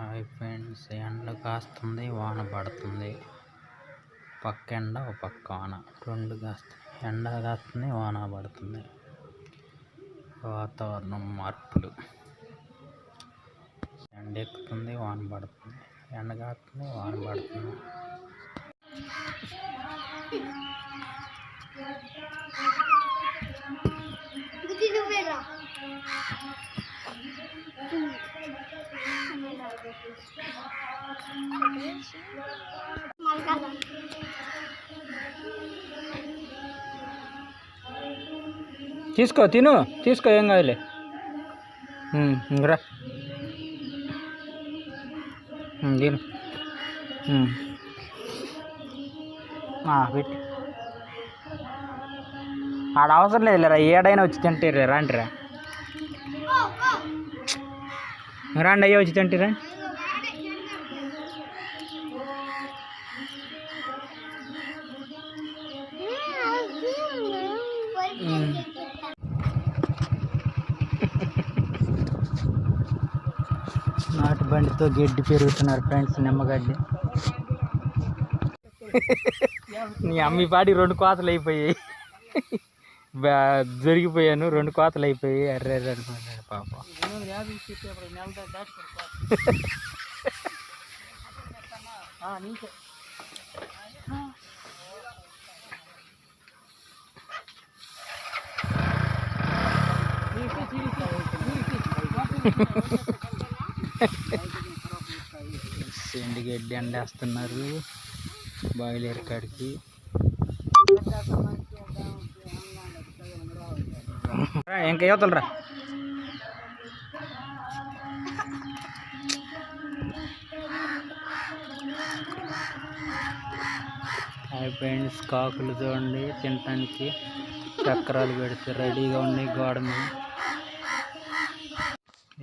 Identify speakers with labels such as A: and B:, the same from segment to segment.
A: Hi friends, ఎండ కాస్తుంది, వాన పడుతుంది. పక్క ఎండ ఒక పక్క వాన, రెండు కాస్తాయి. ఎండ కాస్తుంది, వాన పడుతుంది. వాతావరణం మార్పులు. ఎండ ఎక్కుతుంది, వాన పడుతుంది. ఎండ కాస్తుంది, వాన పడుతుంది.
B: తీసుకో, తిను, తీసుకో, ఏం కాదులే. రా తిను, పెట్టి ఆడ అవసరం లేదు లేరా, ఏడైనా వచ్చి తింటారు. రాండిరా, రాండి, అయ్యో వచ్చి తింటారా. నాటు బండితో గడ్డి పెరుగుతున్నారు ఫ్రెండ్స్, నిమ్మగడ్డి. నీ అమ్మి పాడి 2 కోతలు అయిపోయాయి. జరిగిపోయాను, 2 కోతలు అయిపోయాయి. అర్రే పాప. ఎండుగడ్డి ఎండేస్తున్నారు బాయిలర్ కాడికి. ఇంకా యువతలరా. హాయ్ ఫ్రెండ్స్, కాకులు చూడండి తినటానికి చక్రాలు పెడితే రెడీగా ఉన్నాయి గోడ మీద.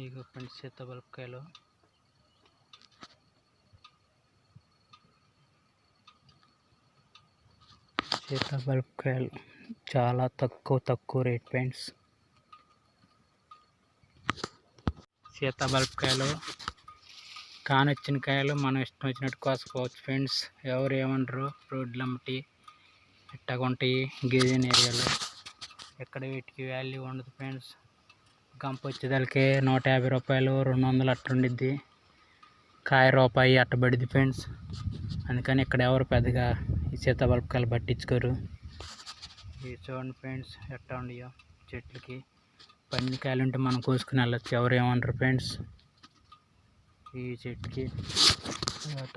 B: ఇక ఫ్రెండ్స్, సీతాఫలకాయలు. సీతాఫలకాయలు చాలా తక్కువ రేట్ ఫ్రెండ్స్. సీతాఫలకాయలు కానొచ్చిన కాయలు మనం ఇష్టం వచ్చినట్టు కోసుకోవచ్చు ఫ్రెండ్స్. ఎవరు ఏమనరు. రోడ్లు అమ్మటి ఇట్టగుంటాయి గిరిజన ఏరియాలో. ఎక్కడ వీటికి వాల్యూ ఉండదు ఫ్రెండ్స్. గంప వచ్చేదానికి 150 రూపాయలు, 200 అట్టుండిద్ది. కాయ రూపాయి అట్టబడిద్ది ఫ్రెండ్స్. అందుకని ఇక్కడ ఎవరు పెద్దగా ఈ సీతాఫలకాయలు పట్టించుకోరు. ఇవి చూడండి ఫ్రెండ్స్ ఎట్టా ఉండయో చెట్లకి. పన్నకాయలు ఉంటే మనం కోసుకుని వెళ్ళచ్చు, ఎవరు ఏమనరు ఫ్రెండ్స్. ఈ చెట్టుకి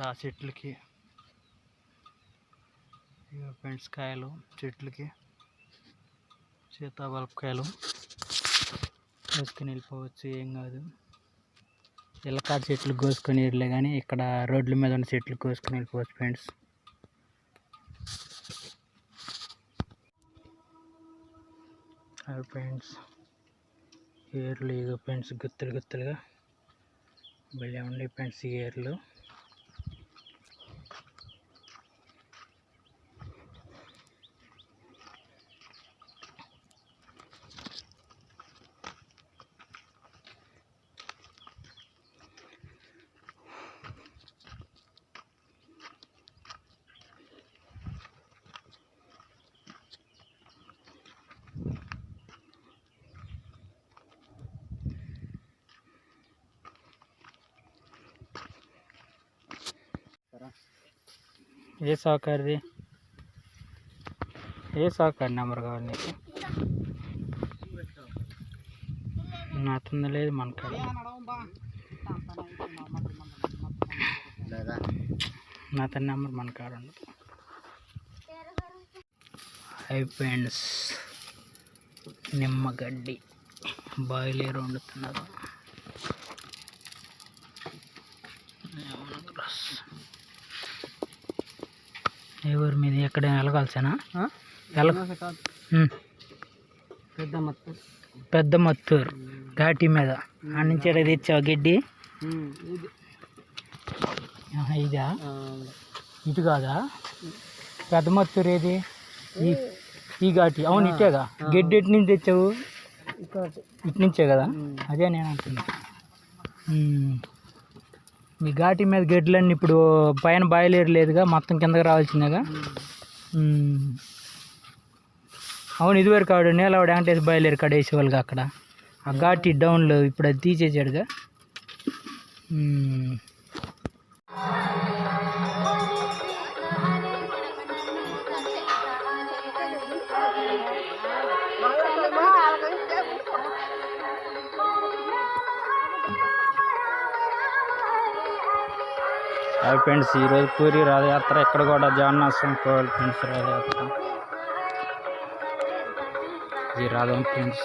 B: ఆ చెట్లకి ఫ్రెండ్స్ కాయలు చెట్లకి సీతాఫలకాయలు కోసుకుని వెళ్ళిపోవచ్చు, ఏం కాదు. ఇలకాడ చెట్లు కోసుకొని వెళ్ళలే కానీ ఇక్కడ రోడ్ల మీద ఉన్న చెట్లు కోసుకొని వెళ్ళిపోవచ్చు ఫ్రెండ్స్. ఫ్రెండ్స్ ఏర్లు ఇక ఫ్రెండ్స్ గుత్తులుగా భలే ఉండే ఫ్రెండ్స్ ఈ ఏర్లు. ఏ సహకారిది, ఏ సహకారి నెంబర్ కావాలి నీకు? నాతో లేదు మన కాడ. నాతో నెంబర్ మన కాడ ఉండదు. హై ఫ్రెండ్స్, నిమ్మగడ్డి బాయిలర్ వండుతున్నారు. ఎవరి మీద ఎక్కడ వెళ్ళగలసానా? పెద్ద మత్తూరు ఘాటి మీద ఆ నుంచి ఎక్కడ తెచ్చావు గడ్డి? ఇదా? ఇటు కాదా? పెద్ద మత్తూరు ఏది? ఈ ఘాటి. అవును ఇటేగా. గడ్డి ఎటు నుంచి తెచ్చావు? ఇటు నుంచే కదా. అదే నేను అంటున్నా. మీ ఘాటి మీద గెడ్లన్నీ ఇప్పుడు పైన బాయిలేరు లేదుగా, మొత్తం కిందకి రావాల్సిందేగా. అవును, ఇదివరకు ఆవిడ నీలవాడు వెంకటేశ్వర బాయిలేరు కాడ వేసేవాళ్ళుగా అక్కడ. ఆ ఘాటి డౌన్లో ఇప్పుడు అది తీసేసాడుగా. ఫ్రెండ్స్, ఈరోజు పూరి రథయాత్ర, ఇక్కడ కూడా జగన్నాథం కోవాలి ఫ్రెండ్స్. రథయాత్ర, ఈ రథం ఫ్రెండ్స్.